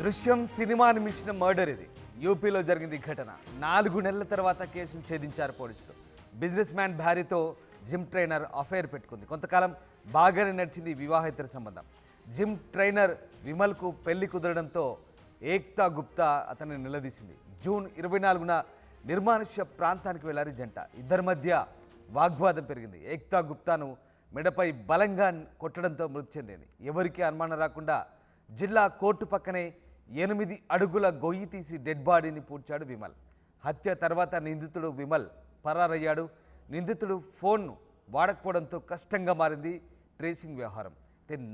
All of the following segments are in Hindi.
దృశ్యం సినిమాని మించిన మర్డర్ ఇది. యూపీలో జరిగింది ఘటన. 4 నెలల తర్వాత కేసును ఛేదించారు పోలీసులు. బిజినెస్ మ్యాన్ భార్యతో జిమ్ ట్రైనర్ అఫైర్ పెట్టుకుంది. కొంతకాలం బాగానే నడిచింది వివాహేతర సంబంధం. జిమ్ ట్రైనర్ విమల్కు పెళ్లి కుదరడంతో ఏక్తా గుప్తా అతన్ని నిలదీసింది. జూన్ 24న నిర్మానుష్య ప్రాంతానికి వెళ్లారు జంట. ఇద్దరి మధ్య వాగ్వాదం పెరిగింది. ఏక్తా గుప్తాను మెడపై బలంగా కొట్టడంతో మృతి చెందింది. ఎవరికీ అనుమానం రాకుండా జిల్లా కోర్టు పక్కనే 8 అడుగుల గొయ్యి తీసి డెడ్ బాడీని పూడ్చాడు విమల్. హత్య తర్వాత నిందితుడు విమల్ పరారయ్యాడు. నిందితుడు ఫోన్ వాడకపోవడంతో కష్టంగా మారింది ట్రేసింగ్ వ్యవహారం.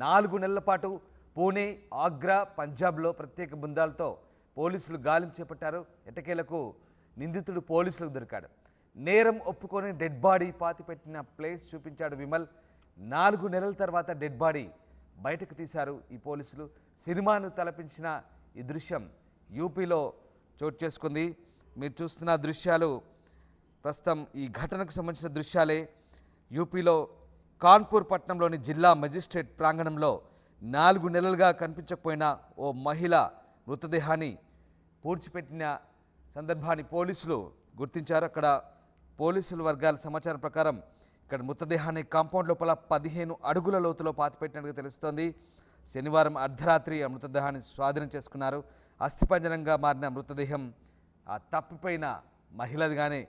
4 నెలల పాటు పూణే, ఆగ్రా, పంజాబ్లో ప్రత్యేక బృందాలతో పోలీసులు గాలింపు చేపట్టారు. ఎట్టకేలకు నిందితుడు పోలీసులకు దొరికాడు. నేరం ఒప్పుకొని డెడ్ బాడీ పాతిపెట్టిన ప్లేస్ చూపించాడు విమల్. 4 నెలల తర్వాత డెడ్ బాడీ బయటకు తీశారు ఈ పోలీసులు. సినిమాను తలపించిన ఈ దృశ్యం యూపీలో చోటు చేసుకుంది. మీరు చూస్తున్న దృశ్యాలు ప్రస్తుతం ఈ ఘటనకు సంబంధించిన దృశ్యాలే. యూపీలో కాన్పూర్ పట్టణంలోని జిల్లా మెజిస్ట్రేట్ ప్రాంగణంలో 4 నెలలుగా కనిపించకపోయిన ఓ మహిళ మృతదేహాన్ని పూడ్చిపెట్టిన సందర్భాన్ని పోలీసులు గుర్తించారు. అక్కడ పోలీసుల వర్గాల సమాచారం ప్రకారం ఇక్కడ మృతదేహాన్ని కాంపౌండ్ లోపల 15 అడుగుల లోతులో పాతిపెట్టినట్టుగా తెలుస్తోంది. శనివారం అర్ధరాత్రి ఆ మృతదేహాన్ని స్వాధీనం చేసుకున్నారు. అస్థిపంజరంగా మారిన మృతదేహం ఆ తప్పిపోయిన మహిళదిగానే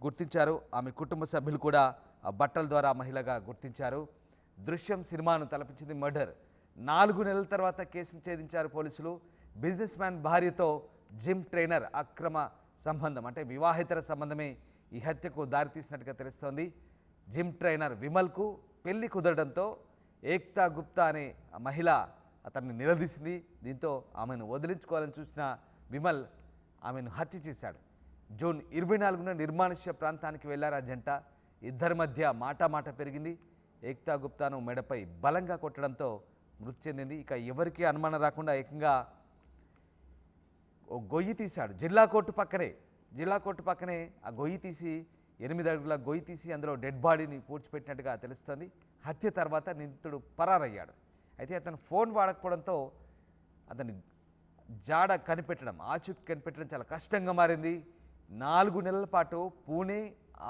గుర్తించారు. ఆమె కుటుంబ సభ్యులు కూడా ఆ బట్టల ద్వారా మహిళగా గుర్తించారు. దృశ్యం సినిమాను తలపించింది మర్డర్. 4 నెలల తర్వాత కేసును ఛేదించారు పోలీసులు. బిజినెస్ మ్యాన్ భార్యతో జిమ్ ట్రైనర్ అక్రమ సంబంధం అంటే వివాహేతర సంబంధమే ఈ హత్యకు దారితీసినట్టుగా తెలుస్తోంది. జిమ్ ట్రైనర్ విమల్కు పెళ్లి కుదరడంతో ఏక్తా గుప్తా అనే మహిళ అతన్ని నిలదీసింది. దీంతో ఆమెను వదిలించుకోవాలని చూసిన విమల్ ఆమెను హత్య చేశాడు. జూన్ 24న నిర్మానుష్య ప్రాంతానికి వెళ్లారు ఆ జంట. ఇద్దరి మధ్య మాటామాట పెరిగింది. ఏక్తా గుప్తాను మెడపై బలంగా కొట్టడంతో మృతి చెందింది. ఇక ఎవరికీ అనుమానం రాకుండా ఏకంగా ఓ గొయ్యి తీశాడు. జిల్లా కోర్టు పక్కనే ఆ గొయ్యి తీసి 8 అడుగుల గొయ్యి తీసి అందులో డెడ్ బాడీని పూడ్చిపెట్టినట్టుగా తెలుస్తుంది. హత్య తర్వాత నిందితుడు పరారయ్యాడు. అయితే అతను ఫోన్ వాడకపోవడంతో అతని జాడ కనిపెట్టడం, ఆచూకీ కనిపెట్టడం చాలా కష్టంగా మారింది. 4 నెలల పాటు పూణే,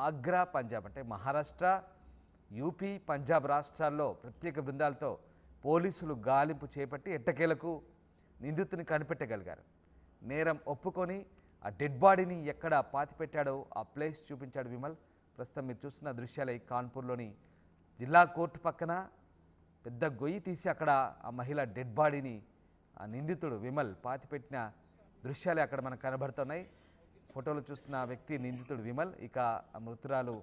ఆగ్రా, పంజాబ్ అంటే మహారాష్ట్ర, యూపీ, పంజాబ్ రాష్ట్రాల్లో ప్రత్యేక బృందాలతో పోలీసులు గాలింపు చేపట్టి ఎట్టకేలకు నిందితుని కనిపెట్టగలిగారు. నేరం ఒప్పుకొని ఆ డెడ్ బాడీని ఎక్కడ పాతిపెట్టాడో ఆ ప్లేస్ చూపించాడు విమల్. ప్రస్తుతం మీరు చూస్తున్న దృశ్యాలే కాన్పూర్లోని జిల్లా కోర్టు పక్కన పెద్ద గొయ్యి తీసి అక్కడ ఆ మహిళ డెడ్ బాడీని ఆ నిందితుడు విమల్ పాతిపెట్టిన దృశ్యాలే అక్కడ మనకు కనబడుతున్నాయి. ఫోటోలో చూస్తున్న వ్యక్తి నిందితుడు విమల్, ఇక ఆ మృతురాలు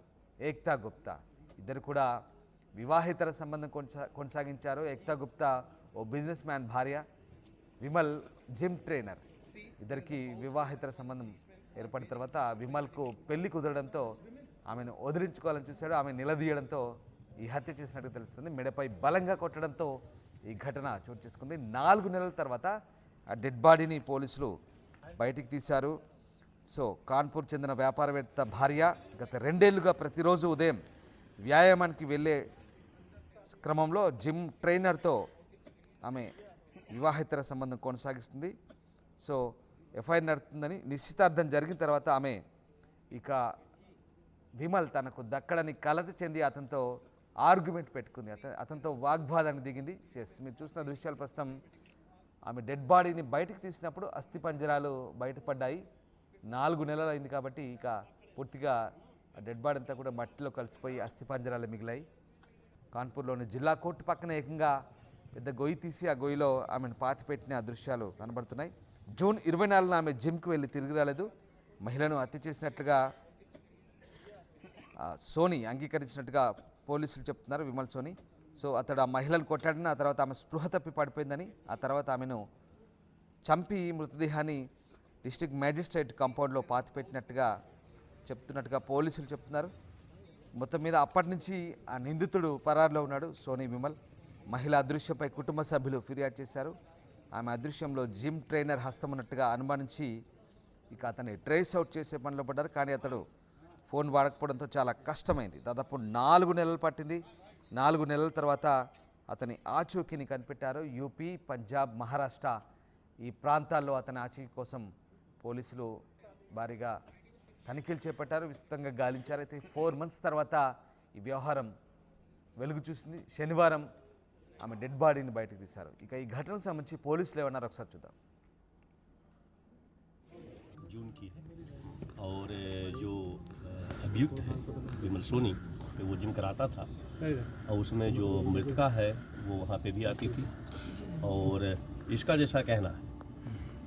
ఏక్తా గుప్తా. ఇద్దరు కూడా వివాహేతర సంబంధం కొనసాగించారు. ఏక్తా గుప్తా ఓ బిజినెస్ మ్యాన్ భార్య, విమల్ జిమ్ ట్రైనర్. ఇద్దరికి వివాహేతర సంబంధం ఏర్పడిన తర్వాత విమల్కు పెళ్లి కుదరడంతో ఆమెను వదిలించుకోవాలని చూశాడు. ఆమె నిలదీయడంతో ఈ హత్య చేసినట్టు తెలుస్తుంది. మెడపై బలంగా కొట్టడంతో ఈ ఘటన చోటు చేసుకుంది. 4 నెలల తర్వాత ఆ డెడ్ బాడీని పోలీసులు బయటికి తీశారు. సో కాన్పూర్ చెందిన వ్యాపారవేత్త భార్య గత 2 ఏళ్లుగా ప్రతిరోజు ఉదయం వ్యాయామానికి వెళ్ళే క్రమంలో జిమ్ ట్రైనర్తో ఆమె వివాహేతర సంబంధం కొనసాగిస్తుంది. సో ఎఫ్ఐఆర్ నడుతుందని నిశ్చితార్థం జరిగిన తర్వాత ఆమె ఇక విమల్ తనకు దక్కడని కలత చెంది అతనితో ఆర్గ్యుమెంట్ పెట్టుకుంది. అతనితో వాగ్వాదానికి దిగింది. మీరు చూసిన దృశ్యాలు ప్రస్తుతం ఆమె డెడ్ బాడీని బయటకు తీసినప్పుడు అస్థిపంజరాలు బయటపడ్డాయి. 4 నెలలు అయింది కాబట్టి ఇక పూర్తిగా డెడ్ బాడీ అంతా కూడా మట్టిలో కలిసిపోయి అస్థిపంజరాలు మిగిలాయి. కాన్పూర్లోని జిల్లా కోర్టు పక్కన ఏకంగా పెద్ద గొయ్యి తీసి ఆ గొయ్యిలో ఆమెను పాతిపెట్టిన దృశ్యాలు కనబడుతున్నాయి. జూన్ 24న ఆమె జిమ్కి వెళ్ళి తిరిగి రాలేదు. మహిళను హత్య చేసినట్లుగా సోని అంగీకరించినట్టుగా పోలీసులు చెప్తున్నారు, విమల్ సోని. సో అతడు ఆ మహిళను కొట్టాడని, ఆ తర్వాత ఆమె స్పృహ తప్పి పడిపోయిందని, ఆ తర్వాత ఆమెను చంపి మృతదేహాన్ని డిస్ట్రిక్ట్ మ్యాజిస్ట్రేట్ కాంపౌండ్లో చెప్తున్నట్టుగా పోలీసులు చెప్తున్నారు. మొత్తం మీద అప్పటి నుంచి ఆ నిందితుడు పరారులో ఉన్నాడు సోని విమల్. మహిళ అదృశ్యంపై కుటుంబ సభ్యులు ఫిర్యాదు చేశారు. ఆమె అదృశ్యంలో జిమ్ ట్రైనర్ హస్తం ఉన్నట్టుగా అనుమానించి ఇక అతన్ని ట్రేస్ అవుట్ చేసే పనిలో పడ్డారు. కానీ అతడు ఫోన్ వాడకపోవడంతో చాలా కష్టమైంది. దాదాపు 4 నెలలు పట్టింది. 4 నెలల తర్వాత అతని ఆచూకీని కనిపెట్టారు. యూపీ, పంజాబ్, మహారాష్ట్ర ఈ ప్రాంతాల్లో అతని ఆచూకీ కోసం పోలీసులు భారీగా తనిఖీలు చేపట్టారు, విస్తృతంగా గాలించారు. అయితే 4 months తర్వాత ఈ వ్యవహారం వెలుగు చూసింది. శనివారం ఆమె డెడ్ బాడీని బయటకు తీశారు. ఇక ఈ ఘటనకు సంబంధించి పోలీసులు ఏమన్నారు ఒకసారి చూద్దాం. जून की है और जो अभियुक्त है विमल सोनी वो जिम कराता था और उसमें जो मृतका है वो वहाँ पे भी आती थी। और इसका जैसा कहना है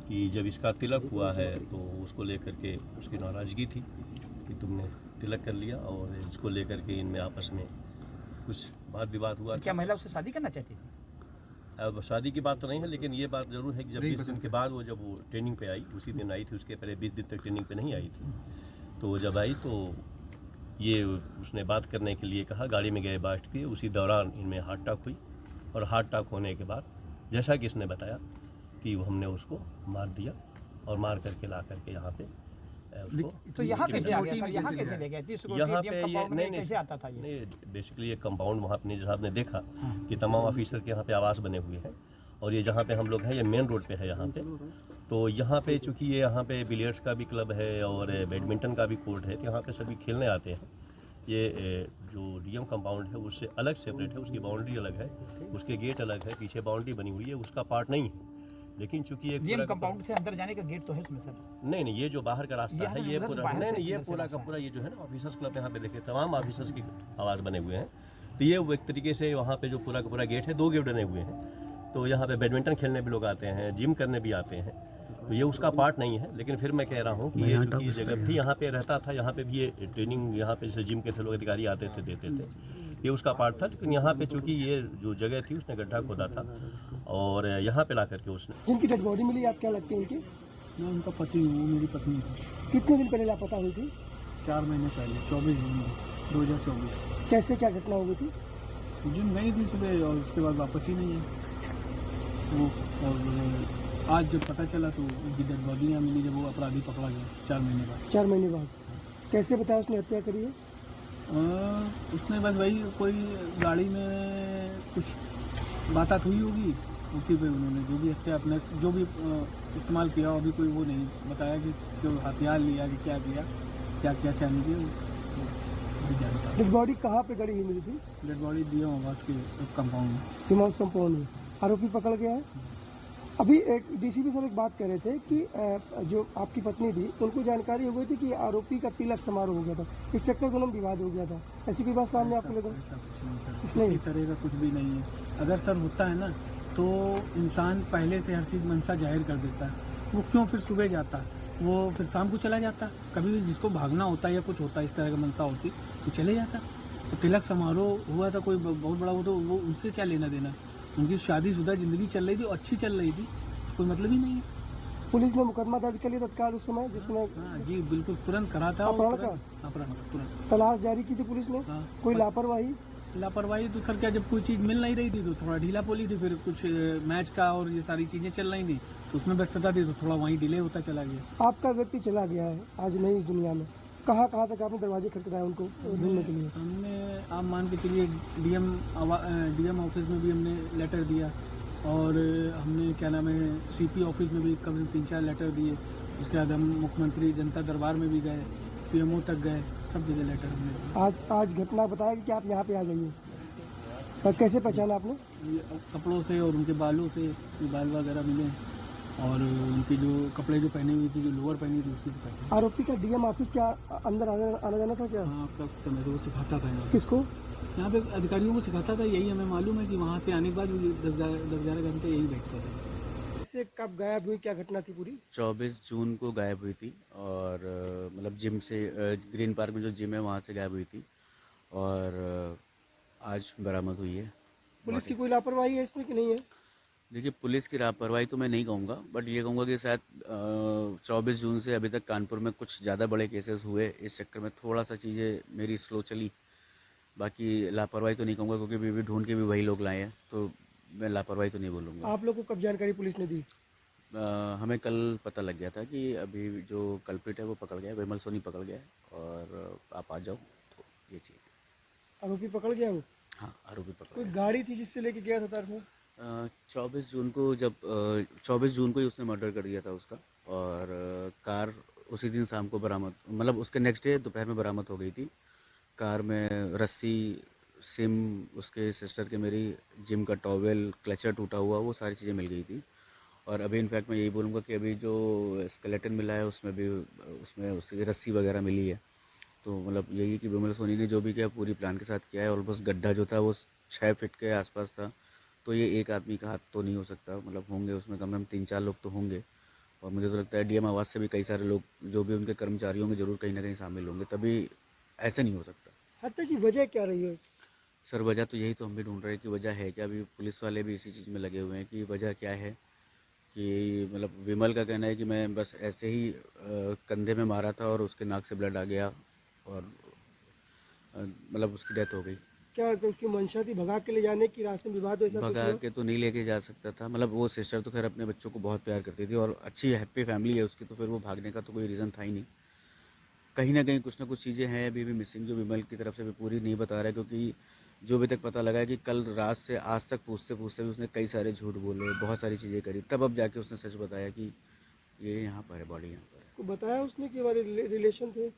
कि जब इसका तिलक हुआ है तो उसको लेकर के उसकी नाराज़गी थी कि तुमने तिलक कर लिया और इसको लेकर के इनमें आपस में कुछ वाद विवाद हुआ। क्या महिला उससे शादी करना चाहती थी? अब शादी की बात तो नहीं है, लेकिन ये बात ज़रूर है कि जब 20 दिन के बाद जब वो ट्रेनिंग पे आई, उसी दिन आई थी, उसके पहले 20 दिन तक ट्रेनिंग पे नहीं आई थी। तो जब आई तो ये उसने बात करने के लिए कहा, गाड़ी में गए बैठ के, उसी दौरान इनमें हार्ट अटैक हुई और हार्ट अटैक होने के बाद जैसा कि इसने बताया कि हमने उसको मार दिया और मार करके ला करके यहाँ पे उसको तो यहाँ कैसे आ गया सर? यहाँ कैसे ले गए? 30 यहाँ पे ये नहीं कैसे आता था ये? नहीं, बेसिकली ये कंपाउंड वहाँ पे साहब ने देखा कि तमाम ऑफिसर के यहाँ पे आवास बने हुए हैं और ये जहाँ पे हम लोग हैं ये मेन रोड पे है यहाँ पे। तो यहाँ पे चूँकि ये यहाँ पे बिलियर्ड्स का भी क्लब है और बैडमिंटन का भी कोर्ट है, तो यहाँ पे सभी खेलने आते हैं। ये जो डीएम कंपाउंड है उससे अलग सेपरेट है, उसकी बाउंड्री अलग है, उसके गेट अलग है, पीछे बाउंड्री बनी हुई है, उसका पार्ट नहीं है। लेकिन चूंकि एक डीएम कंपाउंड से अंदर जाने का गेट तो है उसमें सर? नहीं, ये जो बाहर का रास्ता है ये उधर से पूरा बाहर नहीं से नहीं ये अंदर से पूरा का रास्ता पूरा ये जो है ना ऑफिसर्स क्लब यहाँ पे देखिए तमाम ऑफिसर्स की आवाज़ बने हुए हैं। तो ये वो एक तरीके से वहाँ पे जो पूरा का पूरा गेट है 2 गेट बने हुए हैं। तो यहाँ पे बैडमिंटन खेलने भी लोग आते हैं, जिम करने भी आते हैं, तो ये उसका पार्ट नहीं है। लेकिन फिर मैं कह रहा हूँ कि ये चूँकि ये जगह भी यहाँ पे रहता था, यहाँ पे भी ये ट्रेनिंग यहाँ पे जैसे जिम के थे लोग अधिकारी आते थे देते थे, ये उसका पार्ट था। लेकिन यहाँ पे चूँकि ये जो जगह थी उसने गड्ढा खोदा था और यहाँ पे ला करके उसने जिनकी डेड बॉडी मिली, आप क्या लगते हैं उनकी? मैं उनका पति हूँ, मेरी पत्नी थी। कितने दिन पहले लापता हुई थी? 4 महीने पहले 24 जून 2024 कैसे क्या घटना हो गई थी? जिम गई थी सुबह और उसके बाद वापस ही नहीं है वो। और आज जब पता चला तो उनकी डेड बॉडी यहाँ मिली जब वो अपराधी पकड़ा गया 4 महीने बाद। 4 महीने बाद कैसे बताया उसने हत्या करी है? उसने बस वही कोई गाड़ी में कुछ बात हुई होगी, उसी पे उन्होंने जो भी हत्या अपने जो भी इस्तेमाल किया अभी कोई वो नहीं बताया कि जो हथियार लिया कि क्या किया क्या किया क्या नहीं किया वो जानता। डेड बॉडी कहाँ पे गड़ी हुई मिली थी? डेड बॉडी दिया आवास के कंपाउंड में। हिमांस कंपाउंड में। आरोपी पकड़ गया है। अभी एक डीसीपी सर एक बात कर रहे थे कि जो आपकी पत्नी थी उनको जानकारी हो गई थी कि आरोपी का तिलक समारोह हो गया था, इस चक्कर में उन्हें विवाद हो गया था, ऐसी कोई बात सामने आपको लगा? ऐसा कुछ नहीं सर, कुछ नहीं। इस तरह का कुछ भी नहीं है। अगर सर होता है ना तो इंसान पहले से हर चीज़ मनसा जाहिर कर देता है। वो क्यों फिर सुबह जाता, वो फिर शाम को चला जाता। कभी भी जिसको भागना होता है या कुछ होता है इस तरह का मनसा होती तो चले जाता। तो तिलक समारोह हुआ था कोई बहुत बड़ा, वो तो वो उनसे क्या लेना देना। उनकी शादीशुदा ज़िंदगी चल रही थी, अच्छी चल रही थी, कोई मतलब ही नहीं है। पुलिस ने मुकदमा दर्ज कर लिया तत्काल उस समय जिस समय हाँ जी बिल्कुल तुरंत करा था। अपहरण का? अपहरण का तुरंत तलाश जारी की थी पुलिस ने। हाँ। कोई लापरवाही? लापरवाही तो सर क्या, जब कोई चीज़ मिल नहीं रही थी तो थोड़ा ढीला पोली थी, फिर कुछ मैच का और ये सारी चीज़ें चल रही थी तो उसमें व्यस्तता थी तो थोड़ा वहीं डिले होता चला गया। आपका व्यक्ति चला गया है आज नहीं इस दुनिया में, कहाँ कहाँ तक आपने दरवाजे खटखटाए उनको ढूंढने के लिए? हमने आप मान के चलिए डीएम ऑफिस में भी हमने लेटर दिया और हमने क्या नाम है सीपी ऑफिस में भी कभी 3-4 लेटर दिए। उसके बाद हम मुख्यमंत्री जनता दरबार में भी गए, पीएमओ तक गए, सब जगह लेटर हमने दिए। आज घटना बताया कि आप यहाँ पे आ जाइए, पर कैसे पहचाना आपने? ये कपड़ों से और उनके बालों से बाल वगैरह मिले और उनकी जो कपड़े जो पहने हुई थी, जो लोअर पहनी थी उसकी पहनी। आरोपी का डीएम ऑफिस क्या अंदर आना जाना था क्या? हाँ आपका समय वो सिखाता था किसको? यहाँ पे अधिकारियों को सिखाता था। यही हमें मालूम है कि वहाँ से आने के बाद 10-11 घंटे यही बैठते थे। से कब गायब हुई, क्या घटना थी पूरी? 24 जून को गायब हुई थी और मतलब जिम से ग्रीन पार्क में जो जिम है वहाँ से गायब हुई थी और आज बरामद हुई है। पुलिस की कोई लापरवाही है इसमें कि नहीं है? देखिए पुलिस की लापरवाही तो मैं नहीं कहूँगा, बट ये कहूँगा कि शायद 24 जून से अभी तक कानपुर में कुछ ज़्यादा बड़े केसेस हुए, इस चक्कर में थोड़ा सा चीज़ें मेरी स्लो चली। बाकी लापरवाही तो नहीं कहूँगा क्योंकि भी ढूंढ के भी वही लोग लाए हैं, तो मैं लापरवाही तो नहीं बोलूँगा। आप लोग को कब जानकारी पुलिस ने दी? हमें कल पता लग गया था कि अभी जो कल्प्रिट है वो पकड़ गया, विमल सोनी पकड़ गया है और आप आ जाओ, तो ये चीज़। आरोपी पकड़ गया वो? हाँ आरोपी पकड़ कोई गया। गाड़ी थी जिससे लेके गया था तार में? 24 जून को जब 24 जून को ही उसने मर्डर कर दिया था उसका, और कार उसी दिन शाम को बरामद, मतलब उसके नेक्स्ट डे दोपहर में बरामद हो गई थी। कार में रस्सी, सिम, उसके सिस्टर के मेरी जिम का टॉवेल, क्लचर टूटा हुआ, वो सारी चीज़ें मिल गई थी। और अभी इनफैक्ट मैं यही बोलूँगा कि अभी जो स्केलेटन मिला है उसमें भी उसमें उसकी रस्सी वगैरह मिली है। तो मतलब यही कि विमल सोनी ने जो भी किया पूरी प्लान के साथ किया है। ऑलमोस्ट गड्ढा जो था वो 6 फीट के आसपास था, तो ये एक आदमी का हाथ तो नहीं हो सकता, मतलब होंगे उसमें कम से कम 3-4 लोग तो होंगे। और मुझे तो लगता है डीएम आवास से भी कई सारे लोग जो भी उनके कर्मचारी होंगे ज़रूर कहीं ना कहीं शामिल होंगे, तभी ऐसे नहीं हो सकता। हत्या की वजह क्या रही है? सर वजह तो यही तो हम भी ढूंढ रहे हैं कि वजह है क्या। अभी पुलिस वाले भी इसी चीज़ में लगे हुए हैं कि वजह क्या है। कि मतलब विमल का कहना है कि मैं बस ऐसे ही कंधे में मारा था और उसके नाक से ब्लड आ गया और मतलब उसकी डेथ हो गई। क्या क्योंकि मंशा थी भगा के ले जाने की, रास्ते में विवाद ऐसा कुछ भगा हुआ? के तो नहीं लेके जा सकता था, मतलब वो सिस्टर तो खैर अपने बच्चों को बहुत प्यार करती थी और अच्छी हैप्पी फैमिली है उसकी, तो फिर वो भागने का तो कोई रीज़न था ही नहीं। कहीं ना कहीं कुछ ना कुछ चीज़ें हैं अभी भी मिसिंग, जो विमल की तरफ से भी पूरी नहीं बता रहा है। क्योंकि जो अभी तक पता लगा है कि कल रात से आज तक पूछते पूछते भी उसने कई सारे झूठ बोले, बहुत सारी चीज़ें करी, तब अब जाके उसने सच बताया कि ये यहाँ पर है, बॉडी यहाँ पर है। को बताया उसने कि हमारे रिलेशन थे?